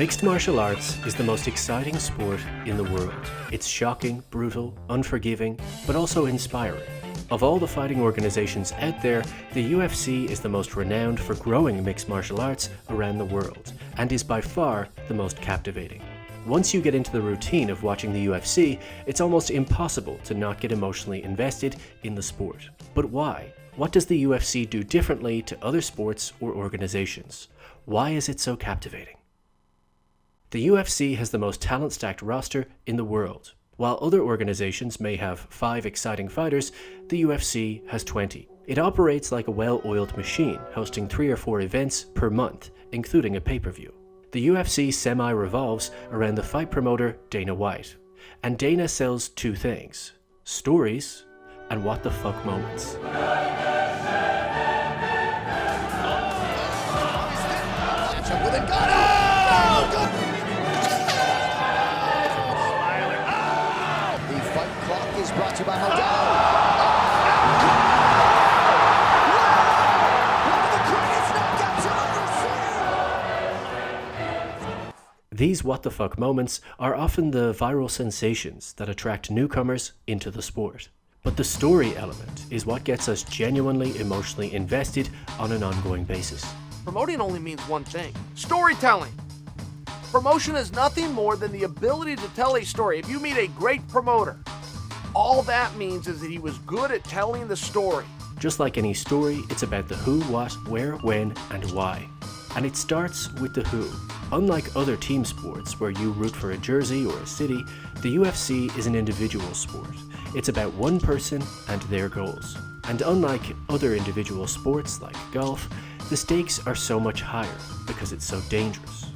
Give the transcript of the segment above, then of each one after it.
Mixed martial arts is the most exciting sport in the world. It's shocking, brutal, unforgiving, but also inspiring. Of all the fighting organizations out there, the UFC is the most renowned for growing mixed martial arts around the world, and is by far the most captivating. Once you get into the routine of watching the UFC, it's almost impossible to not get emotionally invested in the sport. But why? What does the UFC do differently to other sports or organizations? Why is it so captivating? The UFC has the most talent-stacked roster in the world. While other organizations may have 5 exciting fighters, the UFC has 20. It operates like a well-oiled machine, hosting 3 or 4 events per month, including a pay-per-view. The UFC semi-revolves around the fight promoter Dana White. And Dana sells 2 things: stories and what the fuck moments. Brought to you by Modelo. These what the fuck moments are often the viral sensations that attract newcomers into the sport. But the story element is what gets us genuinely emotionally invested on an ongoing basis. Promoting only means one thing: storytelling. Promotion is nothing more than the ability to tell a story. If you meet a great promoter, all that means is that he was good at telling the story. Just like any story, it's about the who, what, where, when, and why. And it starts with the who. Unlike other team sports where you root for a jersey or a city, the UFC is an individual sport. It's about one person and their goals. And unlike other individual sports like golf, the stakes are so much higher because it's so dangerous.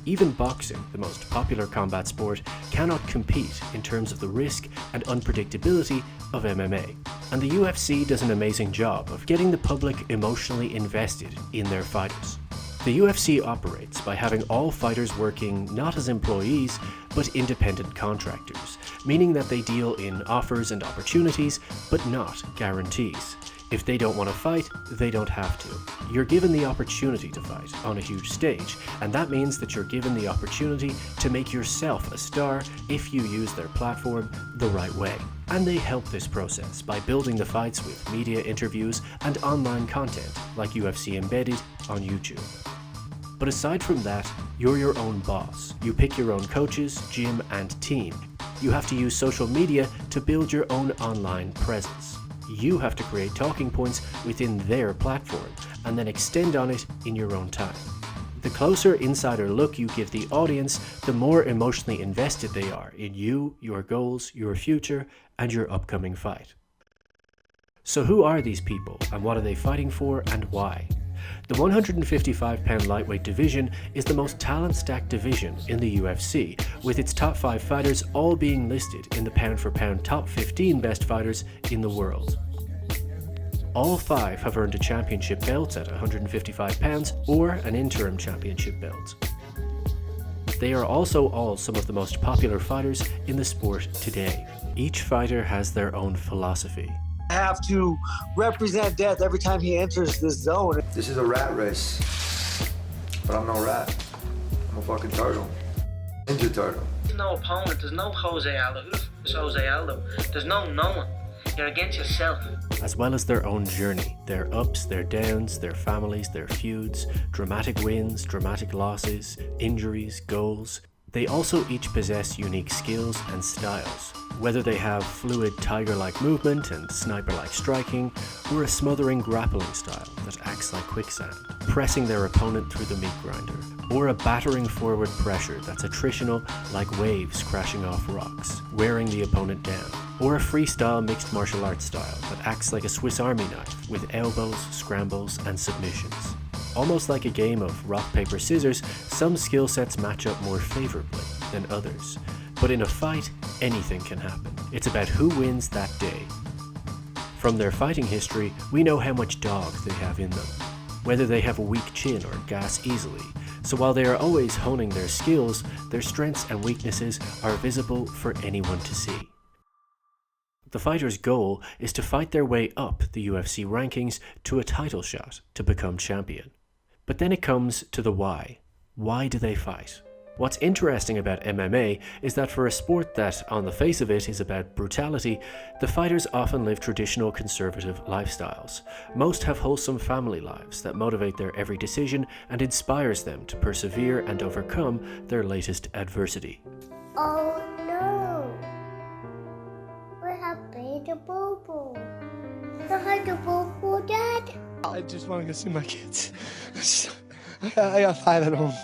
Even boxing, the most popular combat sport, cannot compete in terms of the risk and unpredictability of MMA. And the UFC does an amazing job of getting the public emotionally invested in their fighters. The UFC operates by having all fighters working not as employees, but independent contractors, meaning that they deal in offers and opportunities, but not guarantees. If they don't want to fight, they don't have to. You're given the opportunity to fight on a huge stage, and that means that you're given the opportunity to make yourself a star if you use their platform the right way. And they help this process by building the fights with media interviews and online content like UFC Embedded on YouTube. But aside from that, you're your own boss. You pick your own coaches, gym, and team. You have to use social media to build your own online presence. You have to create talking points within their platform and then extend on it in your own time. The closer insider look you give the audience, the more emotionally invested they are in you, your goals, your future, and your upcoming fight. So who are these people and what are they fighting for and why? The 155-pound lightweight division is the most talent-stacked division in the UFC, with its top 5 fighters all being listed in the pound-for-pound top 15 best fighters in the world. All 5 have earned a championship belt at 155 pounds or an interim championship belt. They are also all some of the most popular fighters in the sport today. Each fighter has their own philosophy. I have to represent death every time he enters this zone. This is a rat race, but I'm no rat. I'm a fucking turtle. Ninja turtle. There's no opponent, there's no Jose Aldo. Who's Jose Aldo? There's no one. You're against yourself. As well as their own journey, their ups, their downs, their families, their feuds, dramatic wins, dramatic losses, injuries, goals. They also each possess unique skills and styles, whether they have fluid tiger-like movement and sniper-like striking, or a smothering grappling style that acts like quicksand, pressing their opponent through the meat grinder, or a battering forward pressure that's attritional like waves crashing off rocks, wearing the opponent down, or a freestyle mixed martial arts style that acts like a Swiss Army knife with elbows, scrambles, and submissions. Almost like a game of rock, paper, scissors, some skill sets match up more favorably than others. But in a fight, anything can happen. It's about who wins that day. From their fighting history, we know how much dog they have in them, whether they have a weak chin or gas easily. So while they are always honing their skills, their strengths and weaknesses are visible for anyone to see. The fighter's goal is to fight their way up the UFC rankings to a title shot to become champion. But then it comes to the why. Why do they fight? What's interesting about MMA is that for a sport that, on the face of it, is about brutality, the fighters often live traditional conservative lifestyles. Most have wholesome family lives that motivate their every decision and inspires them to persevere and overcome their latest adversity. Oh no! We have made a boo-boo. You had a boo-boo, Dad? I just want to go see my kids. I got 5 at home.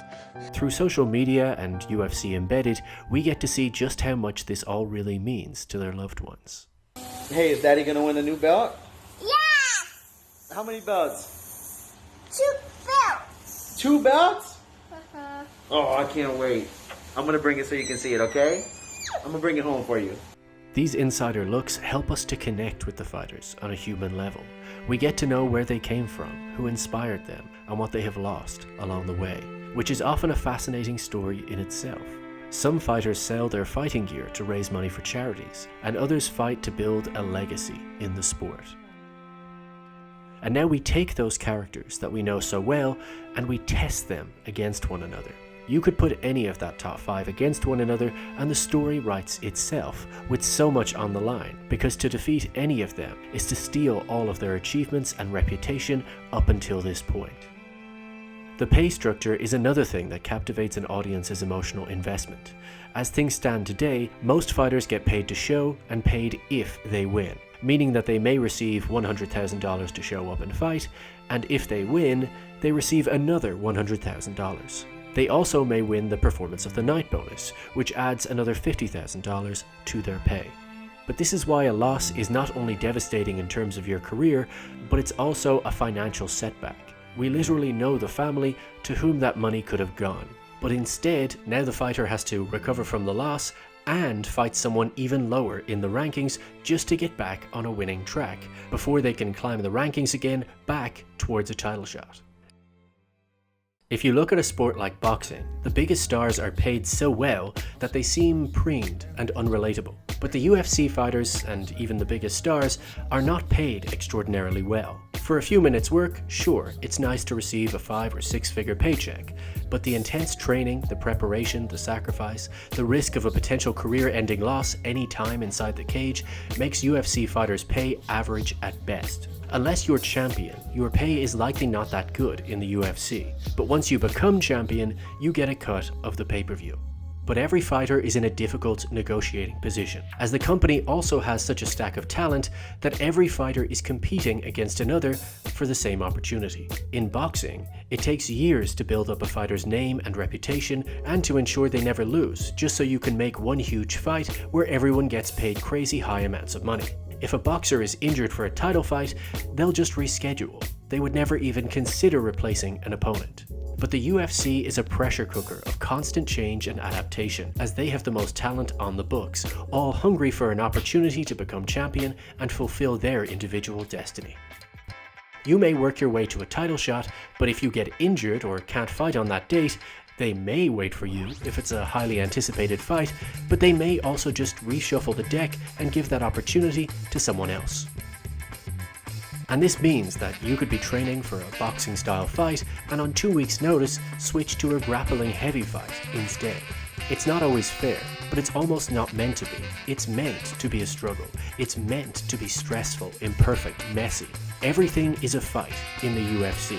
Through social media and UFC Embedded, we get to see just how much this all really means to their loved ones. Hey, is Daddy gonna win a new belt? Yeah! How many belts? 2 belts! 2 belts? Uh-huh. Oh, I can't wait. I'm gonna bring it so you can see it, okay? I'm gonna bring it home for you. These insider looks help us to connect with the fighters on a human level. We get to know where they came from, who inspired them, and what they have lost along the way, which is often a fascinating story in itself. Some fighters sell their fighting gear to raise money for charities, and others fight to build a legacy in the sport. And now we take those characters that we know so well and we test them against one another. You could put any of that top 5 against one another and the story writes itself, with so much on the line, because to defeat any of them is to steal all of their achievements and reputation up until this point. The pay structure is another thing that captivates an audience's emotional investment. As things stand today, most fighters get paid to show and paid if they win, meaning that they may receive $100,000 to show up and fight, and if they win, they receive another $100,000. They also may win the Performance of the Night bonus, which adds another $50,000 to their pay. But this is why a loss is not only devastating in terms of your career, but it's also a financial setback. We literally know the family to whom that money could have gone. But instead, now the fighter has to recover from the loss and fight someone even lower in the rankings just to get back on a winning track, before they can climb the rankings again back towards a title shot. If you look at a sport like boxing, the biggest stars are paid so well that they seem preened and unrelatable. But the UFC fighters, and even the biggest stars, are not paid extraordinarily well. For a few minutes work, sure, it's nice to receive a 5 or 6 figure paycheck, but the intense training, the preparation, the sacrifice, the risk of a potential career-ending loss any time inside the cage makes UFC fighters' pay average at best. Unless you're champion, your pay is likely not that good in the UFC, but once you become champion, you get a cut of the pay-per-view. But every fighter is in a difficult negotiating position, as the company also has such a stack of talent that every fighter is competing against another for the same opportunity. In boxing, it takes years to build up a fighter's name and reputation and to ensure they never lose, just so you can make one huge fight where everyone gets paid crazy high amounts of money. If a boxer is injured for a title fight, they'll just reschedule. They would never even consider replacing an opponent. But the UFC is a pressure cooker of constant change and adaptation, as they have the most talent on the books, all hungry for an opportunity to become champion and fulfill their individual destiny. You may work your way to a title shot, but if you get injured or can't fight on that date, they may wait for you if it's a highly anticipated fight, but they may also just reshuffle the deck and give that opportunity to someone else. And this means that you could be training for a boxing style fight and on 2 weeks' notice switch to a grappling heavy fight instead. It's not always fair, but it's almost not meant to be. It's meant to be a struggle. It's meant to be stressful, imperfect, messy. Everything is a fight in the UFC.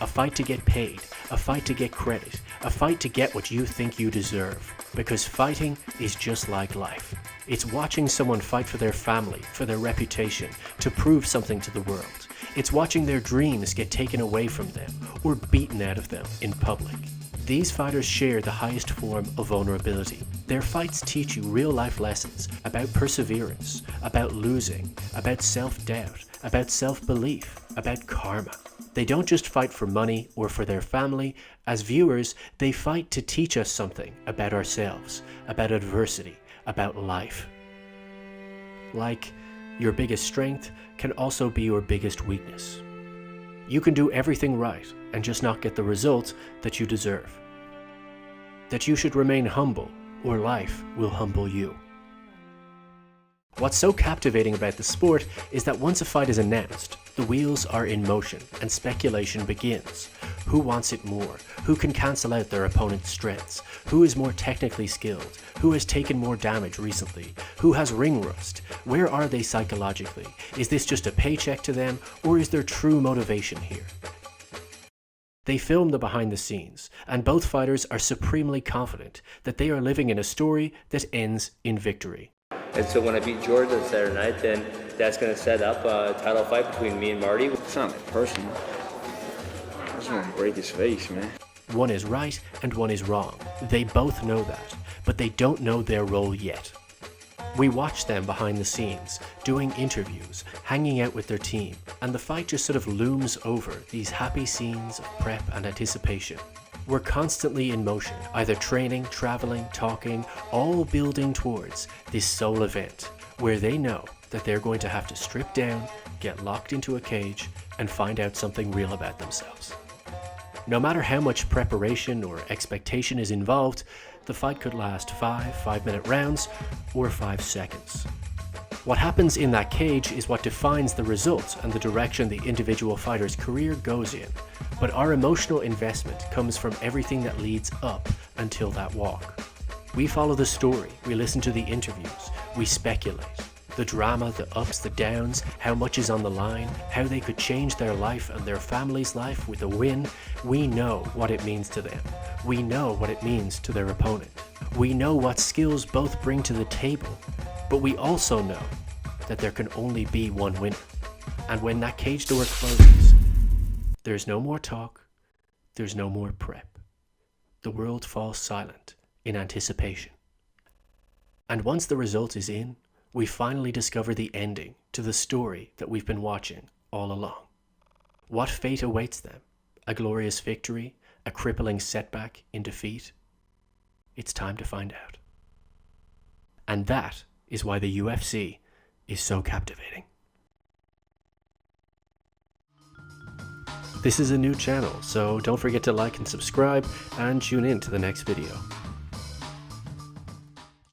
A fight to get paid, a fight to get credit, a fight to get what you think you deserve. Because fighting is just like life. It's watching someone fight for their family, for their reputation, to prove something to the world. It's watching their dreams get taken away from them or beaten out of them in public. These fighters share the highest form of vulnerability. Their fights teach you real-life lessons about perseverance, about losing, about self-doubt, about self-belief, about karma. They don't just fight for money or for their family. As viewers, they fight to teach us something about ourselves, about adversity, about life. Like, your biggest strength can also be your biggest weakness. You can do everything right and just not get the results that you deserve. That you should remain humble, or life will humble you. What's so captivating about the sport is that once a fight is announced, the wheels are in motion and speculation begins. Who wants it more? Who can cancel out their opponent's strengths? Who is more technically skilled? Who has taken more damage recently? Who has ring rust? Where are they psychologically? Is this just a paycheck to them, or is there true motivation here? They film the behind the scenes, and both fighters are supremely confident that they are living in a story that ends in victory. And so when I beat George on Saturday night, then that's going to set up a title fight between me and Marty. It's not like personal. I just want to break his face, man. One is right and one is wrong. They both know that, but they don't know their role yet. We watch them behind the scenes, doing interviews, hanging out with their team, and the fight just sort of looms over these happy scenes of prep and anticipation. We're constantly in motion, either training, traveling, talking, all building towards this sole event, where they know that they're going to have to strip down, get locked into a cage, and find out something real about themselves. No matter how much preparation or expectation is involved, the fight could last 5-minute rounds or 5 seconds. What happens in that cage is what defines the results and the direction the individual fighter's career goes in, but our emotional investment comes from everything that leads up until that walk. We follow the story, we listen to the interviews, we speculate. The drama, the ups, the downs, how much is on the line, how they could change their life and their family's life with a win. We know what it means to them. We know what it means to their opponent. We know what skills both bring to the table, but we also know that there can only be one winner. And when that cage door closes, there's no more talk, there's no more prep. The world falls silent in anticipation. And once the result is in, we finally discover the ending to the story that we've been watching all along. What fate awaits them? A glorious victory? A crippling setback in defeat? It's time to find out. And that is why the UFC is so captivating. This is a new channel, so don't forget to like and subscribe and tune in to the next video.